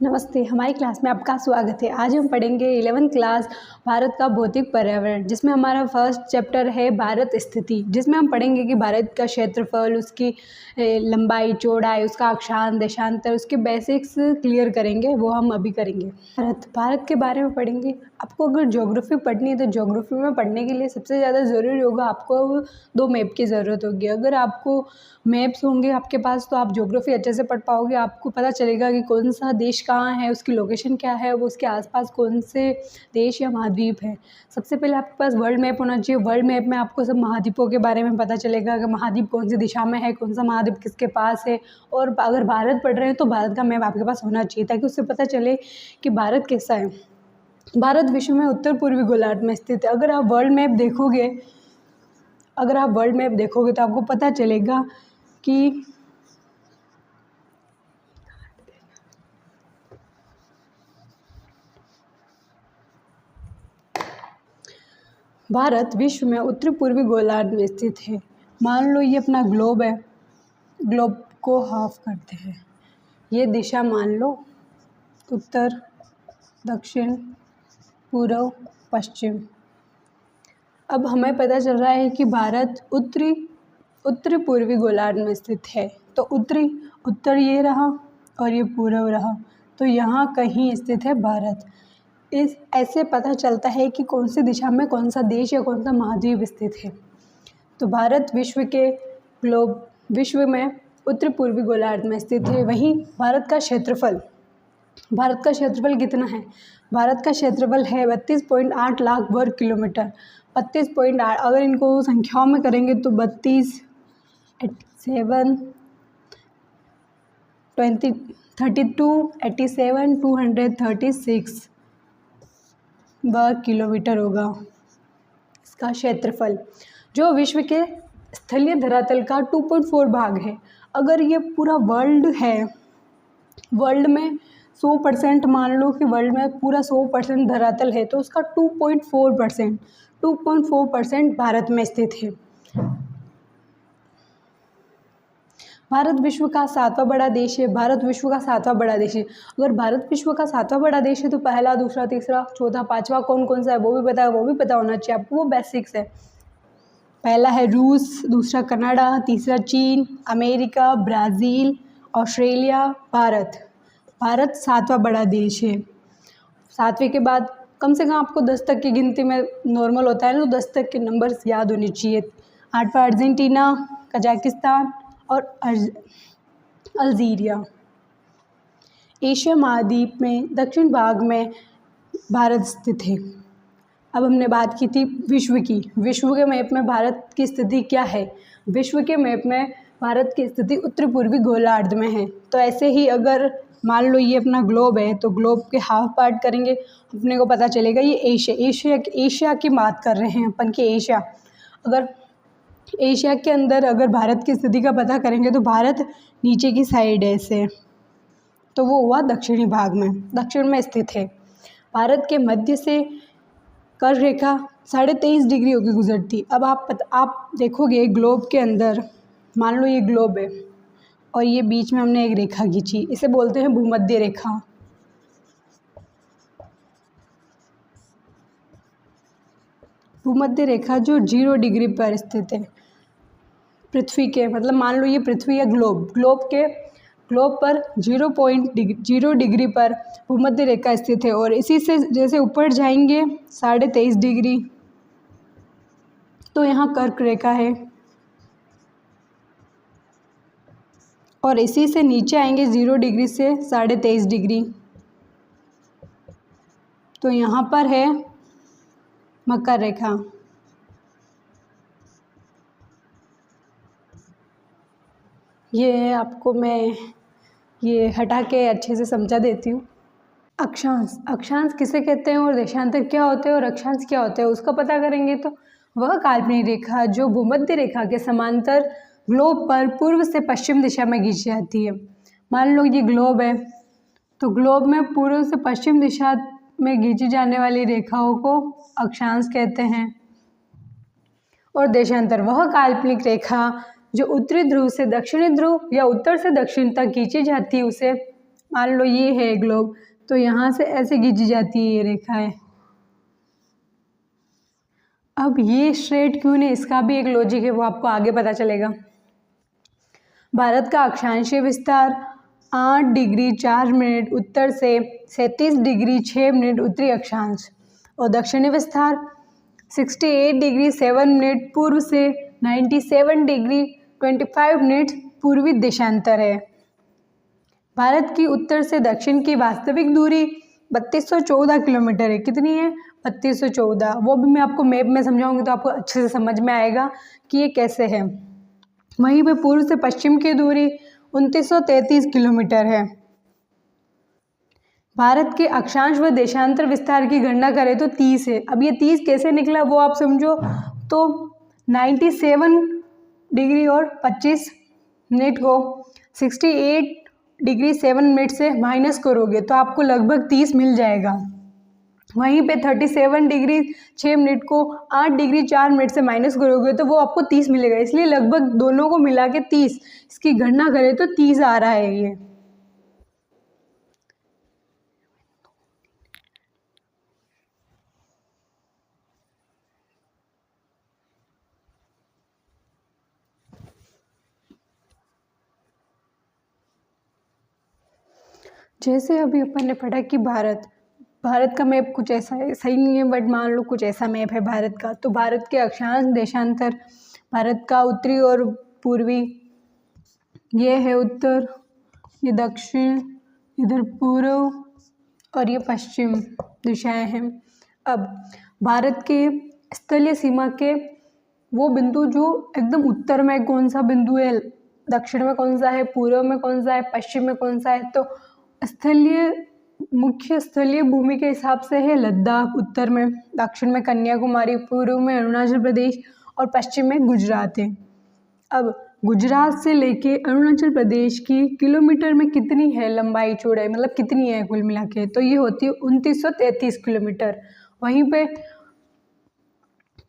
नमस्ते, हमारी क्लास में आपका स्वागत है। आज हम पढ़ेंगे 11th क्लास भारत का भौतिक पर्यावरण, जिसमें हमारा फर्स्ट चैप्टर है भारत स्थिति, जिसमें हम पढ़ेंगे कि भारत का क्षेत्रफल, उसकी लंबाई, चौड़ाई, उसका अक्षांश, देशांतर, उसके बेसिक्स क्लियर करेंगे। वो हम अभी करेंगे। भारत के बारे में पढ़ेंगे। आपको अगर ज्योग्राफी पढ़नी है तो ज्योग्राफी में पढ़ने के लिए सबसे ज़्यादा ज़रूरी होगा आपको 2 मैप की ज़रूरत होगी। अगर आपको मैप्स होंगे आपके पास तो आप ज्योग्राफी अच्छे से पढ़ पाओगे। आपको पता चलेगा कि कौन सा देश कहाँ है, उसकी लोकेशन क्या है, वो उसके आसपास कौन से देश या महाद्वीप है। सबसे पहले आपके पास वर्ल्ड मैप होना चाहिए। वर्ल्ड मैप में आपको सब महाद्वीपों के बारे में पता चलेगा कि महाद्वीप कौन सी दिशा में है, कौन सा महाद्वीप किसके पास है। और अगर भारत पढ़ रहे हैं तो भारत का मैप आपके पास होना चाहिए, ताकि उससे पता चले कि भारत कैसा है। भारत विश्व में उत्तर पूर्वी गोलार्ध में स्थित है। अगर आप वर्ल्ड मैप देखोगे तो आपको पता चलेगा कि भारत विश्व में उत्तर पूर्वी गोलार्ध में स्थित है। मान लो ये अपना ग्लोब है। ग्लोब को हाफ करते हैं। ये दिशा मान लो उत्तर, दक्षिण, पूर्व, पश्चिम। अब हमें पता चल रहा है कि भारत उत्तरी पूर्वी गोलार्ध में स्थित है। तो उत्तर ये रहा और ये पूर्व रहा, तो यहाँ कहीं स्थित है भारत। इस ऐसे पता चलता है कि कौन सी दिशा में कौन सा देश या कौन सा महाद्वीप स्थित है। तो भारत विश्व में उत्तरी पूर्वी गोलार्ध में स्थित है। वहीं भारत का क्षेत्रफल कितना है? भारत का क्षेत्रफल है 32.8 लाख वर्ग किलोमीटर। 32.8, अगर इनको संख्याओं में करेंगे तो 32, 87, 32, 87, 236 वर्ग किलोमीटर होगा इसका क्षेत्रफल, जो विश्व के स्थलीय धरातल का 2.4 भाग है। अगर ये पूरा वर्ल्ड है, वर्ल्ड में 100% मान लो कि वर्ल्ड में पूरा 100% धरातल है, तो उसका 2.4% भारत में स्थित है। भारत विश्व का 7वां बड़ा देश है। अगर भारत विश्व का 7वां बड़ा देश है तो पहला, दूसरा, तीसरा, चौथा, पांचवा कौन सा है वो भी पता होना चाहिए आपको। वो बेसिक्स है। पहला है रूस, दूसरा कनाडा, तीसरा चीन, अमेरिका, ब्राज़ील, ऑस्ट्रेलिया, भारत 7वां बड़ा देश है। 7वें के बाद कम से कम आपको 10 तक की गिनती में नॉर्मल होता है ना, तो 10 तक के नंबर्स याद होने चाहिए। 8वां अर्जेंटीना, कजाकिस्तान और अल्जीरिया। एशिया महाद्वीप में दक्षिण भाग में भारत स्थित है। अब हमने बात की थी विश्व के मैप में भारत की स्थिति क्या है? विश्व के मैप में भारत की स्थिति उत्तर पूर्वी गोलार्ध में है। तो ऐसे ही अगर मान लो ये अपना ग्लोब है, तो ग्लोब के हाफ पार्ट करेंगे, अपने को पता चलेगा ये एशिया की बात कर रहे हैं अपन की। अगर एशिया के अंदर अगर भारत की स्थिति का पता करेंगे तो भारत नीचे की साइड है ऐसे, तो वो हुआ दक्षिणी भाग में, दक्षिण में स्थित है। भारत के मध्य से कर्क रेखा 23.5 डिग्री होगी गुजरती। अब आप देखोगे ग्लोब के अंदर, मान लो ये ग्लोब है और ये बीच में हमने एक रेखा खींची, इसे बोलते हैं भूमध्य रेखा। भूमध्य रेखा जो 0 डिग्री पर स्थित है पृथ्वी के, मतलब मान लो ये पृथ्वी या ग्लोब पर 0 डिग्री पर भूमध्य रेखा स्थित है। और इसी से जैसे ऊपर जाएंगे 23.5 डिग्री, तो यहाँ कर्क रेखा है। और इसी से नीचे आएंगे 0 डिग्री से 23.5 डिग्री, तो यहाँ पर है मकर रेखा। ये आपको मैं ये हटा के अच्छे से समझा देती हूँ। अक्षांश किसे कहते हैं और देशांतर क्या होते हैं और अक्षांश क्या होते हैं उसका पता करेंगे। तो वह काल्पनिक रेखा जो भूमध्य रेखा के समांतर ग्लोब पर पूर्व से पश्चिम दिशा में खींची जाती है। मान लो ये ग्लोब है, तो ग्लोब में पूर्व से पश्चिम दिशा में खींची जाने वाली रेखाओं को अक्षांश कहते हैं। और देशांतर वह काल्पनिक रेखा जो उत्तरी ध्रुव से दक्षिणी ध्रुव या उत्तर से दक्षिण तक खींची जाती है मान लो ये है ग्लोब, तो यहाँ से ऐसे खींची जाती है ये रेखाएं। अब ये स्ट्रेट क्यों नहीं, इसका भी एक लॉजिक है, वो आपको आगे पता चलेगा। भारत का अक्षांशीय विस्तार 8 डिग्री 4 मिनट उत्तर से 37 डिग्री 6 मिनट उत्तरी अक्षांश, और दक्षिणी विस्तार 68 डिग्री 7 मिनट पूर्व से 97 डिग्री 25 मिनट पूर्वी देशांतर है। भारत की उत्तर से दक्षिण की वास्तविक दूरी 3214 किलोमीटर है। कितनी है? 3214। वो भी मैं आपको मैप में समझाऊंगी तो आपको अच्छे से समझ में आएगा कि ये कैसे है। वहीं पे पूर्व से पश्चिम की दूरी 2933 किलोमीटर है। भारत के अक्षांश व देशांतर विस्तार की गणना करें तो 30 है। अब ये 30 कैसे निकला वो आप समझो, तो 97 डिग्री और 25 मिनट को 68 डिग्री 7 मिनट से माइनस करोगे तो आपको लगभग 30 मिल जाएगा। वहीं पे 37 डिग्री 6 मिनट को 8 डिग्री 4 मिनट से माइनस करोगे तो वो आपको 30 मिलेगा। इसलिए लगभग दोनों को मिला के 30, इसकी गणना करें तो 30 आ रहा है ये। जैसे अभी अपन ने पढ़ा कि भारत का मैप कुछ ऐसा है, सही नहीं है बट मान लो कुछ ऐसा मैप है भारत का। तो भारत के अक्षांश देशांतर, भारत का उत्तरी और पूर्वी, ये है उत्तर, ये दक्षिण, इधर पूर्व और ये पश्चिम दिशाएं हैं। अब भारत के स्थलीय सीमा के वो बिंदु जो एकदम उत्तर में कौन सा बिंदु है, दक्षिण में कौन सा है, पूर्व में कौन सा है, पश्चिम में कौन सा है, तो मुख्य स्थलीय भूमि के हिसाब से है लद्दाख उत्तर में, दक्षिण में कन्याकुमारी, पूर्व में अरुणाचल प्रदेश और पश्चिम में गुजरात है। अब गुजरात से लेके अरुणाचल प्रदेश की किलोमीटर में कितनी है लंबाई चौड़ाई, मतलब कितनी है कुल मिला के, तो ये होती है 2933 किलोमीटर। वहीं पे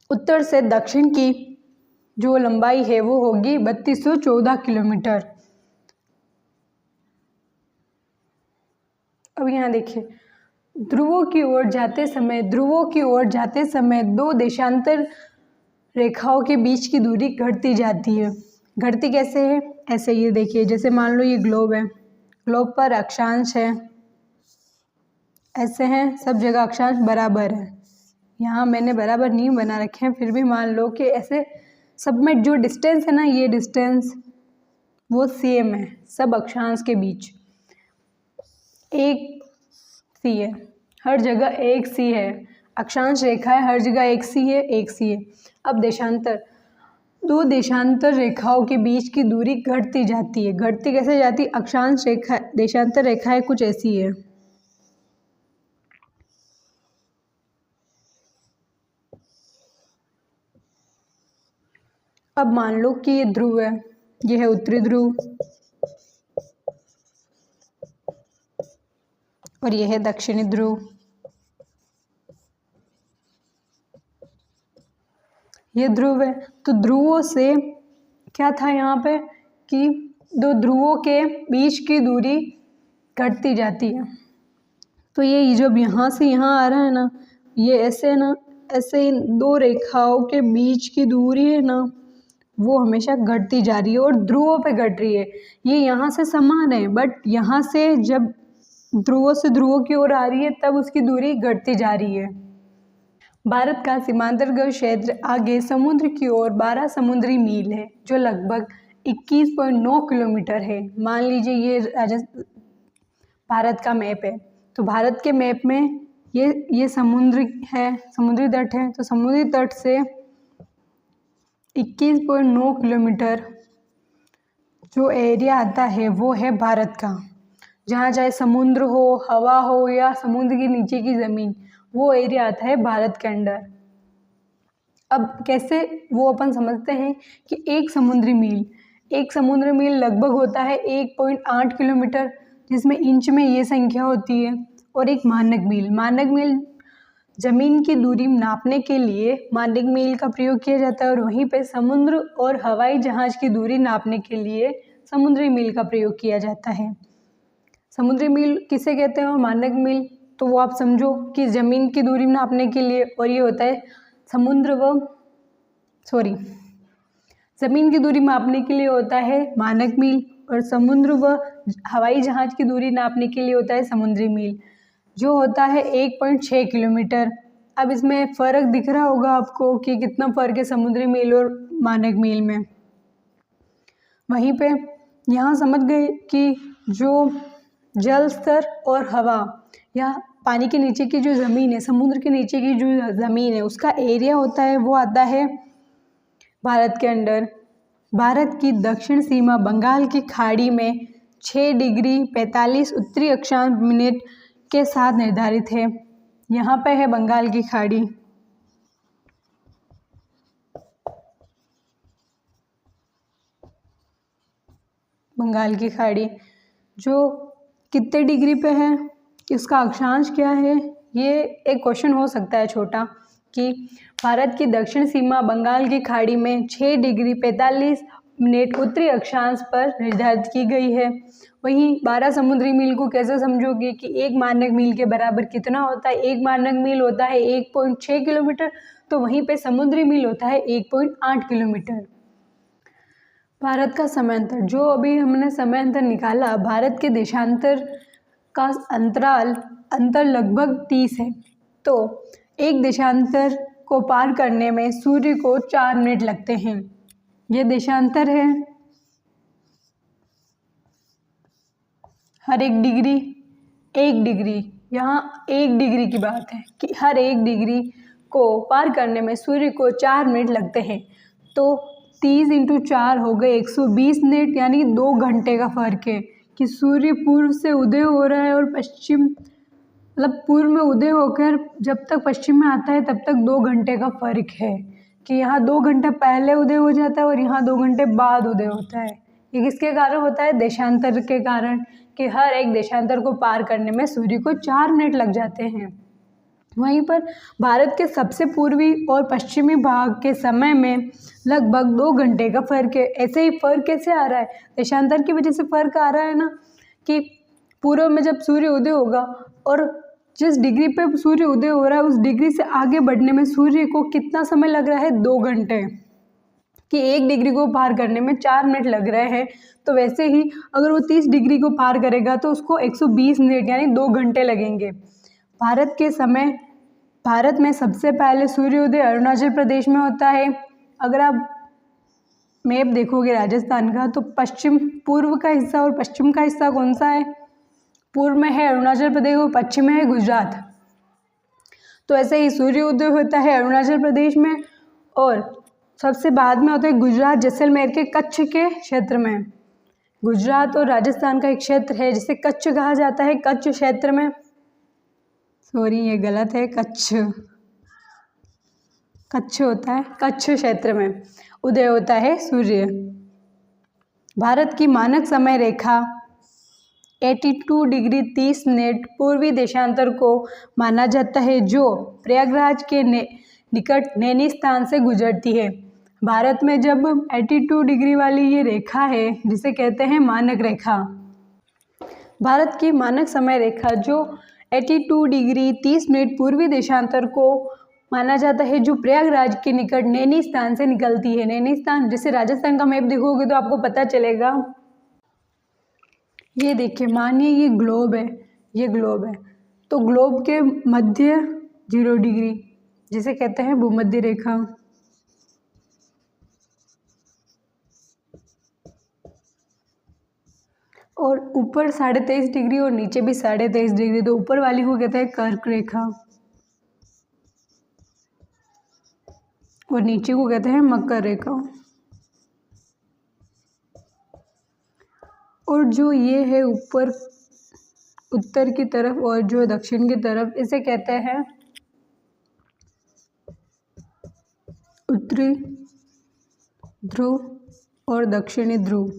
उत्तर से दक्षिण की जो लंबाई है वो होगी 3214 किलोमीटर। अब यहाँ देखिए, ध्रुवों की ओर जाते समय दो देशांतर रेखाओं के बीच की दूरी घटती जाती है। घटती कैसे है? ऐसे ये देखिए, जैसे मान लो ये ग्लोब है, ग्लोब पर अक्षांश है, ऐसे हैं सब जगह अक्षांश बराबर है। यहाँ मैंने बराबर नहीं बना रखे हैं, फिर भी मान लो कि ऐसे सब में जो डिस्टेंस है ना, ये डिस्टेंस वो सेम है सब अक्षांश के बीच, एक सी है, हर जगह एक सी है। अक्षांश रेखा है, हर जगह एक सी है, एक सी है। अब देशांतर, दो देशांतर रेखाओं के बीच की दूरी घटती जाती है। घटती कैसे जाती है? अक्षांश रेखा, देशांतर रेखाएं कुछ ऐसी है। अब मान लो कि ये ध्रुव है, ये है उत्तरी ध्रुव और ये है दक्षिणी ध्रुव। ये ध्रुव है, तो ध्रुवों से क्या था यहाँ पे कि दो ध्रुवों के बीच की दूरी घटती जाती है। तो ये जब यहाँ से यहाँ आ रहा है ना, ये ऐसे है ना, ऐसे इन दो रेखाओं के बीच की दूरी है ना वो हमेशा घटती जा रही है और ध्रुवों पे घट रही है। ये यहाँ से समान है बट यहाँ से जब ध्रुवों से ध्रुवों की ओर आ रही है तब उसकी दूरी घटती जा रही है। भारत का सीमांतर्गत क्षेत्र आगे समुद्र की ओर 12 समुद्री मील है जो लगभग 21.9 किलोमीटर है। मान लीजिए ये भारत का मैप है, तो भारत के मैप में ये समुद्र है, समुद्री तट है, तो समुद्री तट से 21.9 किलोमीटर जो एरिया आता है वो है भारत का। जहाँ चाहे समुद्र हो, हवा हो या समुद्र के नीचे की ज़मीन, वो एरिया आता है भारत के अंडर। अब कैसे वो अपन समझते हैं कि एक समुद्री मील लगभग होता है 1.8 किलोमीटर, जिसमें इंच में ये संख्या होती है। और एक मानक मील ज़मीन की दूरी नापने के लिए मानक मील का प्रयोग किया जाता है और वहीं पे समुद्र और हवाई जहाज़ की दूरी नापने के लिए समुद्री मील का प्रयोग किया जाता है। समुद्री मील किसे कहते हैं और मानक मील, तो वो आप समझो कि ज़मीन की दूरी नापने के लिए, और ये होता है ज़मीन की दूरी मापने के लिए होता है मानक मील, और समुद्र व हवाई जहाज़ की दूरी नापने के लिए होता है समुद्री मील, जो होता है 1.6 किलोमीटर। अब इसमें फ़र्क दिख रहा होगा आपको कि कितना फ़र्क है समुद्री मील और मानक मील में। वहीं पे यहाँ समझ गए कि जो जल स्तर और हवा या पानी के नीचे की जो ज़मीन है, समुद्र के नीचे की जो ज़मीन है, उसका एरिया होता है वो आता है भारत के अंडर। भारत की दक्षिण सीमा बंगाल की खाड़ी में 6 डिग्री 45 उत्तरी अक्षांश मिनट के साथ निर्धारित है। यहाँ पे है बंगाल की खाड़ी। बंगाल की खाड़ी जो कितने डिग्री पे है, इसका अक्षांश क्या है, ये एक क्वेश्चन हो सकता है छोटा, कि भारत की दक्षिण सीमा बंगाल की खाड़ी में 6 डिग्री 45 मिनट उत्तरी अक्षांश पर निर्धारित की गई है। वहीं 12 समुद्री मील को कैसे समझोगे कि एक मानक मील के बराबर कितना होता है। एक मानक मील होता है 1.6 किलोमीटर, तो वहीं पे समुद्री मील होता है 1.8 किलोमीटर। भारत का समयांतर, जो अभी हमने समयांतर निकाला, भारत के देशांतर का अंतर लगभग 30 है। तो एक देशांतर को पार करने में सूर्य को 4 मिनट लगते हैं। ये देशांतर है। हर 1 डिग्री 1 डिग्री, यहाँ 1 डिग्री की बात है कि हर 1 डिग्री को पार करने में सूर्य को 4 मिनट लगते हैं। तो 30 × 4 हो गए 120 मिनट, यानी 2 घंटे का फ़र्क है कि सूर्य पूर्व से उदय हो रहा है और पश्चिम, मतलब पूर्व में उदय होकर जब तक पश्चिम में आता है तब तक 2 घंटे का फ़र्क है, कि यहाँ 2 घंटे पहले उदय हो जाता है और यहाँ 2 घंटे बाद उदय होता है। ये किसके कारण होता है? देशांतर के कारण, कि हर एक देशांतर को पार करने में सूर्य को 4 मिनट लग जाते हैं। वहीं पर भारत के सबसे पूर्वी और पश्चिमी भाग के समय में लगभग 2 घंटे का फ़र्क है। ऐसे ही फ़र्क कैसे आ रहा है? देशांतर की वजह से फ़र्क आ रहा है ना, कि पूर्व में जब सूर्य उदय होगा और जिस डिग्री पे सूर्य उदय हो रहा है उस डिग्री से आगे बढ़ने में सूर्य को कितना समय लग रहा है? 2 घंटे, कि 1 डिग्री को पार करने में 4 मिनट लग रहे हैं। तो वैसे ही अगर वो 30 डिग्री को पार करेगा तो उसको 120 मिनट यानी 2 घंटे लगेंगे। भारत में सबसे पहले सूर्योदय अरुणाचल प्रदेश में होता है। अगर आप मैप देखोगे राजस्थान का, तो पूर्व का हिस्सा और पश्चिम का हिस्सा कौन सा है? पूर्व में है अरुणाचल प्रदेश और पश्चिम में है गुजरात। तो ऐसे ही सूर्योदय होता है अरुणाचल प्रदेश में, और सबसे बाद में होता है गुजरात जैसलमेर के कच्छ के क्षेत्र में। गुजरात और राजस्थान का एक क्षेत्र है जिसे कच्छ कहा जाता है। कच्छ क्षेत्र में, सॉरी ये गलत है, कच्छ होता है। कच्छ क्षेत्र में उदय होता है सूर्य। भारत की मानक समय रेखा 82 डिग्री 30 मिनट पूर्वी देशांतर को माना जाता है, जो प्रयागराज के निकट नैनीताल से गुजरती है। भारत में जब 82 डिग्री वाली ये रेखा है जिसे कहते हैं मानक रेखा। भारत की मानक समय रेखा जो 82 डिग्री 30 मिनट पूर्वी देशांतर को माना जाता है, जो प्रयागराज के निकट नैनीताल से निकलती है। नैनीताल, जैसे राजस्थान का मैप देखोगे तो आपको पता चलेगा। ये देखिए, मानिए ये ग्लोब है, ये ग्लोब है, तो ग्लोब के मध्य 0 डिग्री जिसे कहते हैं भूमध्य रेखा। और ऊपर 23.5 डिग्री और नीचे भी 23.5 डिग्री, तो ऊपर वाली को कहते हैं कर्क रेखा और नीचे को कहते हैं मकर रेखा। और जो ये है ऊपर उत्तर की तरफ और जो दक्षिण की तरफ, इसे कहते हैं उत्तरी ध्रुव और दक्षिणी ध्रुव।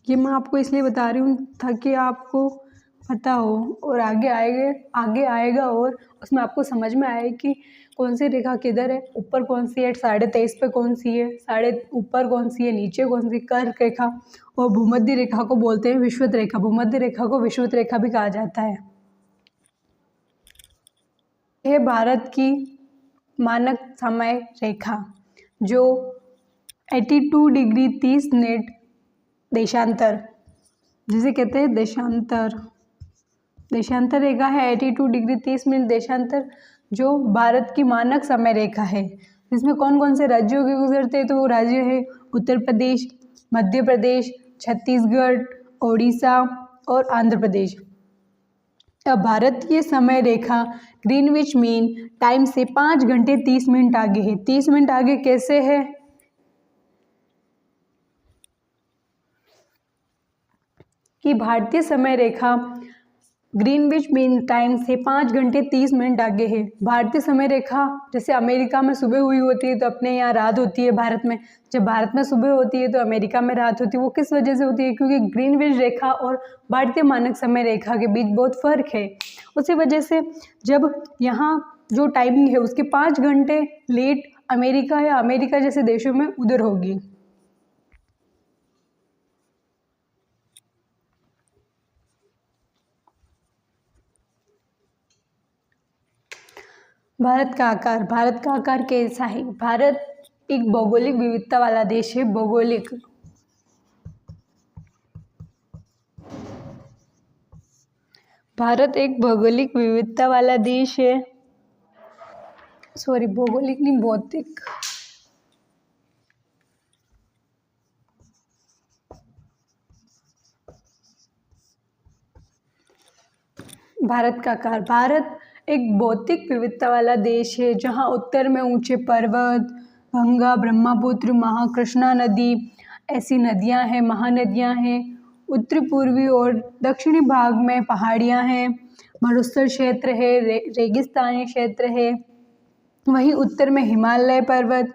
ये मैं आपको इसलिए बता रही हूँ ताकि आपको पता हो और आगे आएगा और उसमें आपको समझ में आए कि कौन सी रेखा किधर है, ऊपर कौन सी है, 23.5 पे कौन सी है, साढ़े ऊपर कौन सी है, नीचे कौन सी, कर्क रेखा। और भूमध्य रेखा को बोलते हैं विषुवत रेखा, भूमध्य रेखा को विषुवत रेखा भी कहा जाता है। यह भारत की मानक समय रेखा जो 82 डिग्री 30 मिनट देशांतर, जिसे कहते हैं देशांतर रेखा है। 82 डिग्री 30 मिनट देशांतर जो भारत की मानक समय रेखा है, जिसमें कौन कौन से राज्यों के गुजरते हैं, तो वो राज्य है उत्तर प्रदेश, मध्य प्रदेश, छत्तीसगढ़, ओडिशा और आंध्र प्रदेश। अब भारतीय समय रेखा ग्रीनविच मीन टाइम से 5 घंटे 30 मिनट आगे है। 30 मिनट आगे कैसे है कि भारतीय समय रेखा ग्रीनविच मीन टाइम से 5 घंटे 30 मिनट आगे है। भारतीय समय रेखा जैसे अमेरिका में सुबह हुई होती है तो अपने यहाँ रात होती है भारत में, जब भारत में सुबह होती है तो अमेरिका में रात होती है। वो किस वजह से होती है? क्योंकि ग्रीनविच रेखा और भारतीय मानक समय रेखा के बीच बहुत फ़र्क है। उसी वजह से जब यहाँ जो टाइमिंग है उसके 5 घंटे लेट अमेरिका या अमेरिका जैसे देशों में उधर होगी। भारत का आकार कैसा है? भारत एक भौगोलिक विविधता वाला देश है। भारत एक भौगोलिक विविधता वाला देश है। सॉरी, भौगोलिक नहीं, भौतिक। भारत एक भौतिक विविधता वाला देश है जहाँ उत्तर में ऊंचे पर्वत, गंगा, ब्रह्मपुत्र, महाकृष्णा नदी, ऐसी नदियाँ हैं, महानदियाँ हैं। उत्तरी पूर्वी और दक्षिणी भाग में पहाड़ियाँ हैं, मरुस्थल क्षेत्र है, रेगिस्तानी क्षेत्र है। वहीं उत्तर में हिमालय पर्वत,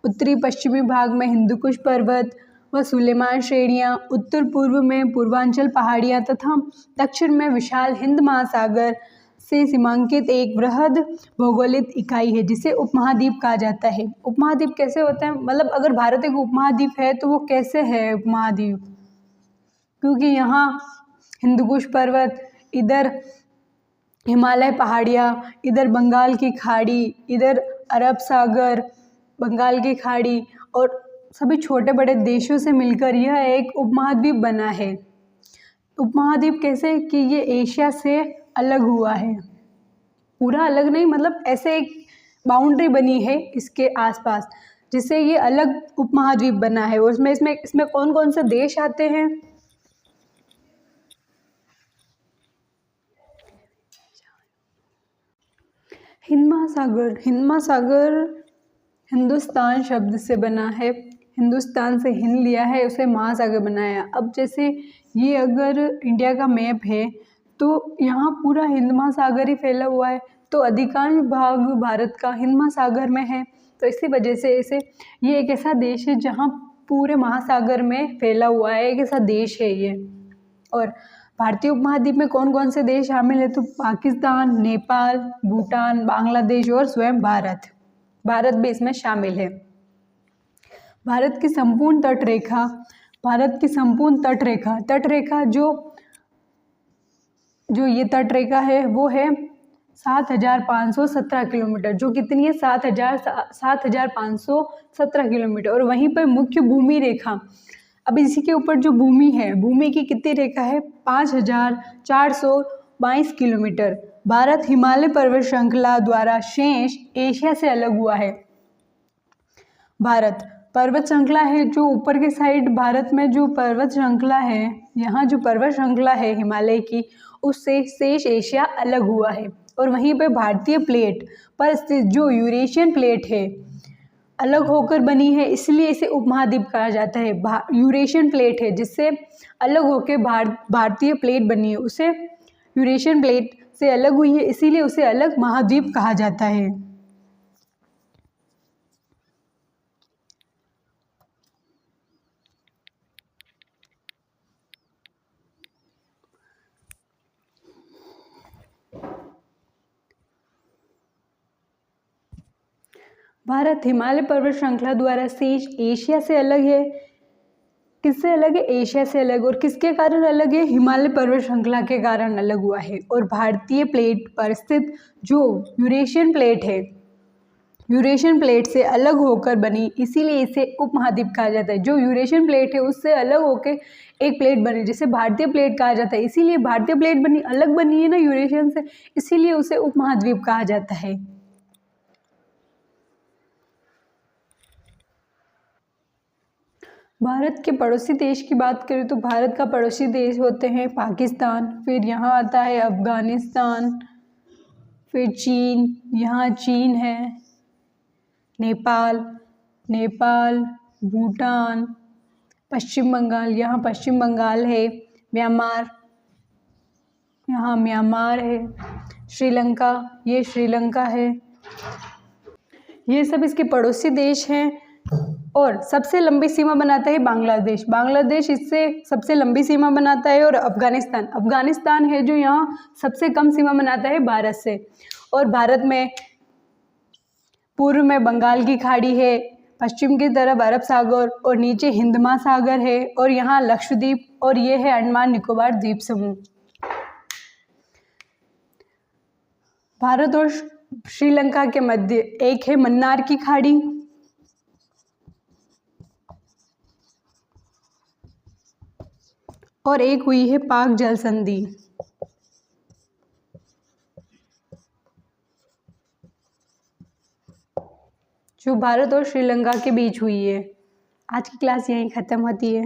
उत्तरी पश्चिमी भाग में हिंदुकुश पर्वत व सुलेमान श्रेणियाँ, उत्तर पूर्व में पूर्वांचल पहाड़ियाँ तथा दक्षिण में विशाल हिंद महासागर से सीमांकित एक वृहद भौगोलिक इकाई है जिसे उपमहाद्वीप कहा जाता है। उपमहाद्वीप कैसे होता है? मतलब अगर भारत एक उपमहाद्वीप है तो वो कैसे है उपमहाद्वीप? क्योंकि यहाँ हिंदुकुश पर्वत, इधर हिमालय पहाड़ियाँ, इधर बंगाल की खाड़ी, इधर अरब सागर, बंगाल की खाड़ी और सभी छोटे बड़े देशों से मिलकर यह एक उपमहाद्वीप बना है। उपमहाद्वीप कैसे कि ये एशिया से अलग हुआ है, पूरा अलग नहीं, मतलब ऐसे एक बाउंड्री बनी है इसके आसपास जिससे ये अलग उपमहाद्वीप बना है। और इसमें कौन कौन से देश आते हैं? हिंद महासागर हिंदुस्तान शब्द से बना है। हिंदुस्तान से हिंद लिया है, उसे महासागर बनाया। अब जैसे ये अगर इंडिया का मैप है तो यहाँ पूरा हिंद महासागर ही फैला हुआ है, तो अधिकांश भाग भारत का हिंद महासागर में है। तो इसी वजह से ये एक ऐसा देश है जहाँ पूरे महासागर में फैला हुआ है, एक ऐसा देश है ये। और भारतीय उपमहाद्वीप में कौन कौन से देश शामिल है? तो पाकिस्तान, नेपाल, भूटान, बांग्लादेश और स्वयं भारत भी इसमें शामिल है। भारत की संपूर्ण तट रेखा जो ये तट रेखा है वो है 7,517 किलोमीटर, जो कितनी है? 7,517 किलोमीटर। और वहीं पर मुख्य भूमि रेखा, अब इसी के ऊपर जो भूमि की कितनी रेखा है? 5,422 किलोमीटर। भारत हिमालय पर्वत श्रृंखला द्वारा शेष एशिया से अलग हुआ है। भारत पर्वत श्रृंखला है जो ऊपर के साइड भारत में जो पर्वत श्रृंखला है, यहाँ जो पर्वत श्रृंखला है हिमालय की, उससे शेष एशिया अलग हुआ है। और वहीं पे भारतीय प्लेट पर स्थित जो यूरेशियन प्लेट है अलग होकर बनी है, इसलिए इसे उपमहाद्वीप कहा जाता है। यूरेशियन प्लेट है जिससे अलग होकर भारतीय प्लेट बनी है, उसे यूरेशियन प्लेट से अलग हुई है, इसीलिए उसे अलग महाद्वीप कहा जाता है। भारत हिमालय पर्वत श्रृंखला द्वारा शेष एशिया से अलग है। किससे अलग है? एशिया से अलग। और किसके कारण अलग है? हिमालय पर्वत श्रृंखला के कारण अलग हुआ है। और भारतीय प्लेट पर स्थित जो यूरेशियन प्लेट है, यूरेशियन प्लेट से अलग होकर बनी, इसीलिए इसे उपमहाद्वीप कहा जाता है। जो यूरेशियन प्लेट है उससे अलग होकर एक प्लेट बनी जिसे भारतीय प्लेट कहा जाता है। इसीलिए भारतीय प्लेट बनी, अलग बनी है ना यूरेशियन से, इसीलिए उसे उपमहाद्वीप कहा जाता है। भारत के पड़ोसी देश की बात करें तो भारत का पड़ोसी देश होते हैं पाकिस्तान, फिर यहाँ आता है अफगानिस्तान, फिर चीन, यहाँ चीन है, नेपाल, भूटान, पश्चिम बंगाल, यहाँ पश्चिम बंगाल है, म्यांमार, यहाँ म्यांमार है, श्रीलंका, ये श्रीलंका है। ये सब इसके पड़ोसी देश हैं। और सबसे लंबी सीमा बनाता है बांग्लादेश, बांग्लादेश इससे सबसे लंबी सीमा बनाता है। और अफगानिस्तान है जो यहाँ सबसे कम सीमा बनाता है भारत से। और भारत में पूर्व में बंगाल की खाड़ी है, पश्चिम की तरफ अरब सागर और नीचे हिंद महासागर है, और यहाँ लक्षद्वीप और ये है अंडमान निकोबार द्वीप समूह। भारत और श्रीलंका के मध्य एक है मन्नार की खाड़ी, और एक हुई है पाक जल संधि। जो भारत और श्रीलंका के बीच हुई है। आज की क्लास यहीं ख़त्म होती है।